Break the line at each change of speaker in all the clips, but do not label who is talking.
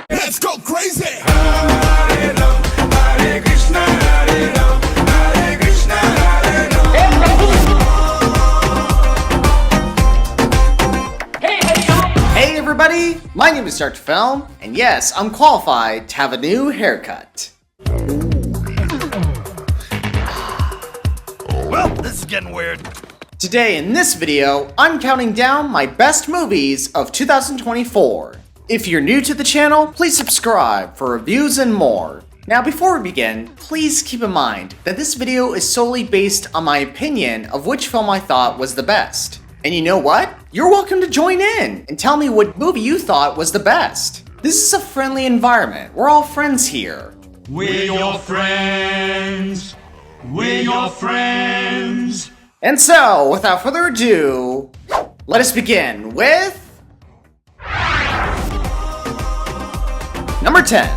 Let's go crazy!
Hey everybody, my name is Dr. Film, and yes, I'm qualified to have a new haircut.
Well, this is getting weird.
Today in this video, I'm counting down my best movies of 2024. If you're new to the channel, please subscribe for reviews and more. Now before we begin, please keep in mind that this video is solely based on my opinion of which film I thought was the best. And you know what? You're welcome to join in and tell me what movie you thought was the best. This is a friendly environment. We're all friends here.
We're your friends. We're your friends.
And so, without further ado, let us begin with number 10.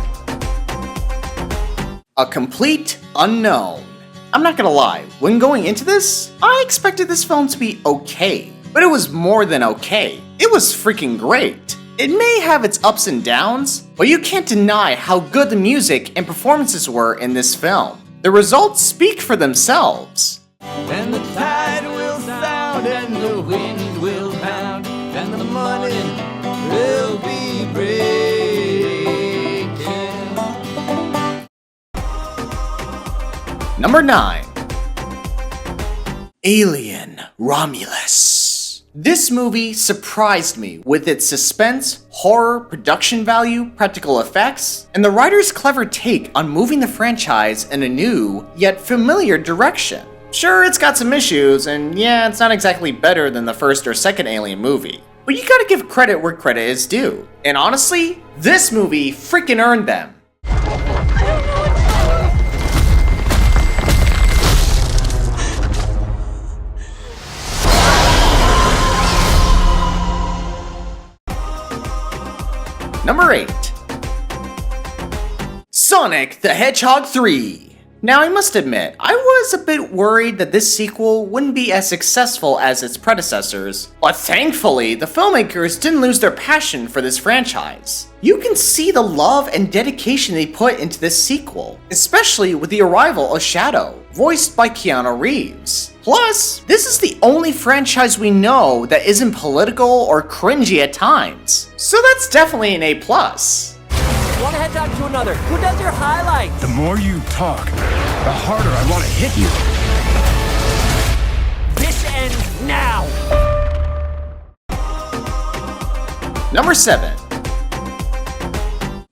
A Complete Unknown. I'm not gonna lie, when going into this, I expected this film to be okay, but it was more than okay. It was freaking great. It may have its ups and downs, but you can't deny how good the music and performances were in this film. The results speak for themselves.
And the tide will sound and the wind will pound and the money will be breaking.
Number 9. Alien Romulus. This movie surprised me with its suspense, horror, production value, practical effects, and the writer's clever take on moving the franchise in a new, yet familiar direction. Sure, it's got some issues, and yeah, it's not exactly better than the first or second Alien movie, but you gotta give credit where credit is due. And honestly, this movie freaking earned them. Number 8. Sonic the Hedgehog 3. Now I must admit, I was a bit worried that this sequel wouldn't be as successful as its predecessors, but thankfully, the filmmakers didn't lose their passion for this franchise. You can see the love and dedication they put into this sequel, especially with the arrival of Shadow, voiced by Keanu Reeves. Plus, this is the only franchise we know that isn't political or cringy at times, so that's definitely an A+.
One head talk to another. Who does your highlights?
The more you talk, the harder I want to hit you.
This ends now.
Number 7.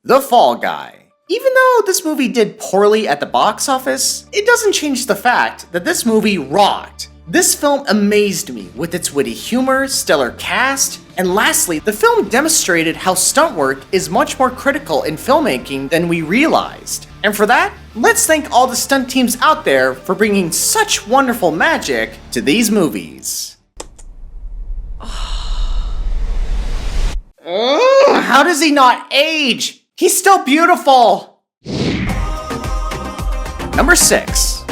The Fall Guy. Even though this movie did poorly at the box office, it doesn't change the fact that this movie rocked. This film amazed me with its witty humor, stellar cast, and lastly, the film demonstrated how stunt work is much more critical in filmmaking than we realized. And for that, let's thank all the stunt teams out there for bringing such wonderful magic to these movies. How does he not age? He's still beautiful! Number 6.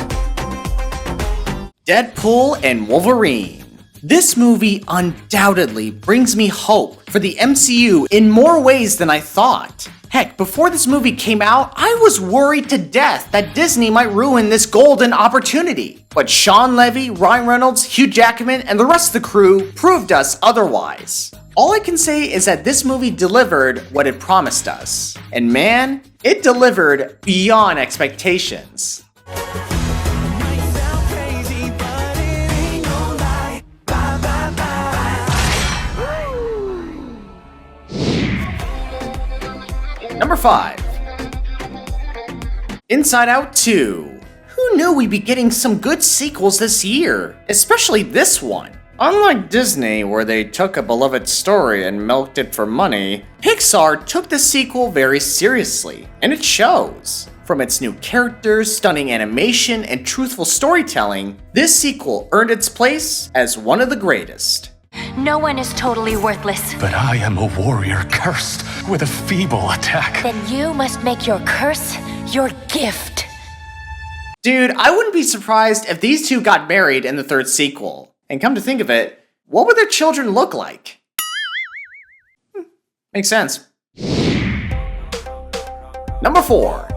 Deadpool and Wolverine. This movie undoubtedly brings me hope for the MCU in more ways than I thought. Heck, before this movie came out, I was worried to death that Disney might ruin this golden opportunity. But Sean Levy, Ryan Reynolds, Hugh Jackman, and the rest of the crew proved us otherwise. All I can say is that this movie delivered what it promised us. And man, it delivered beyond expectations. Number 5. Inside Out 2. Who knew we'd be getting some good sequels this year? Especially this one. Unlike Disney, where they took a beloved story and milked it for money, Pixar took the sequel very seriously, and it shows. From its new characters, stunning animation, and truthful storytelling, this sequel earned its place as one of the greatest.
No one is totally worthless.
But I am a warrior cursed with a feeble attack.
Then you must make your curse your gift.
Dude, I wouldn't be surprised if these two got married in the third sequel. And come to think of it, what would their children look like? Makes sense. Number 4.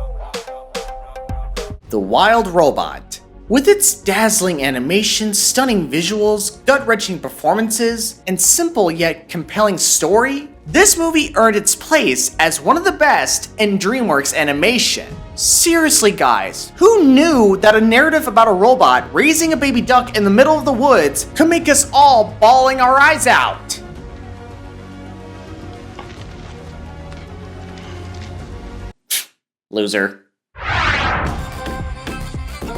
The Wild Robot. With its dazzling animation, stunning visuals, gut-wrenching performances, and simple yet compelling story, this movie earned its place as one of the best in DreamWorks animation. Seriously guys, who knew that a narrative about a robot raising a baby duck in the middle of the woods could make us all bawling our eyes out? Loser.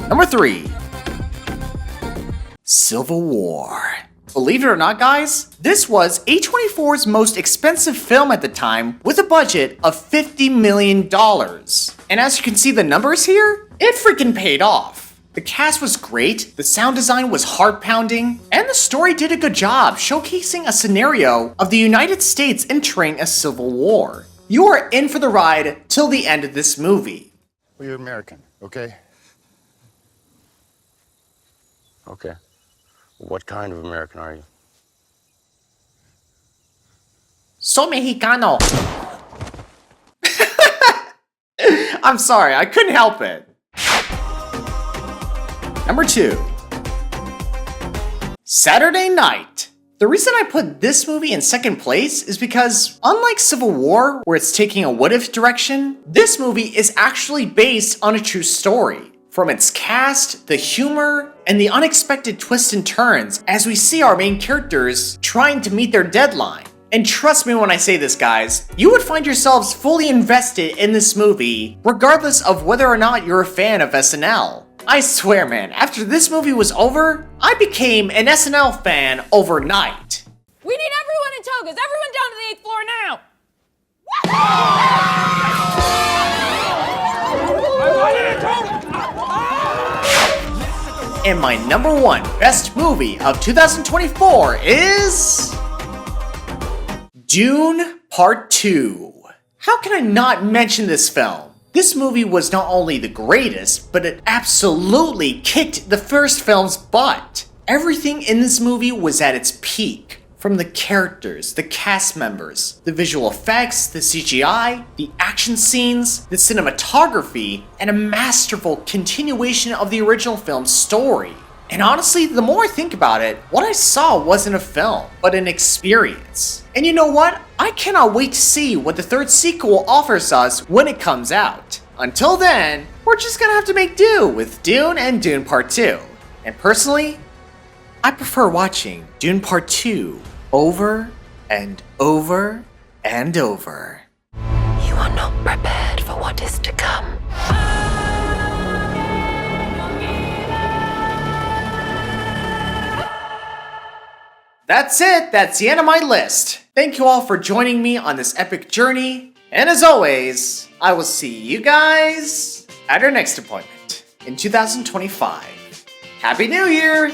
Number 3. Civil War. Believe it or not, guys, this was A24's most expensive film at the time with a budget of $50 million. And as you can see the numbers here, it freaking paid off. The cast was great, the sound design was heart-pounding, and the story did a good job showcasing a scenario of the United States entering a civil war. You are in for the ride till the end of this movie.
Well, you're American, okay?
Okay. What kind of American are you?
So Mexicano. I'm sorry, I couldn't help it. Number 2. Saturday Night. The reason I put this movie in second place is because, unlike Civil War, where it's taking a what-if direction, this movie is actually based on a true story. From its cast, the humor, and the unexpected twists and turns as we see our main characters trying to meet their deadline. And trust me when I say this, guys, you would find yourselves fully invested in this movie, regardless of whether or not you're a fan of SNL. I swear, man, after this movie was over, I became an SNL fan overnight.
We need everyone in togas. Everyone down to the 8th floor now.
And my number 1 best movie of 2024 is Dune Part 2. How can I not mention this film? This movie was not only the greatest, but it absolutely kicked the first film's butt. Everything in this movie was at its peak. From the characters, the cast members, the visual effects, the CGI, the action scenes, the cinematography, and a masterful continuation of the original film's story. And honestly, the more I think about it, what I saw wasn't a film, but an experience. And you know what? I cannot wait to see what the third sequel offers us when it comes out. Until then, we're just gonna have to make do with Dune and Dune Part 2. And personally, I prefer watching Dune Part 2 over and over and over.
You are not prepared for what is to come.
That's it, that's the end of my list. Thank you all for joining me on this epic journey. And as always, I will see you guys at our next appointment in 2025. Happy New Year!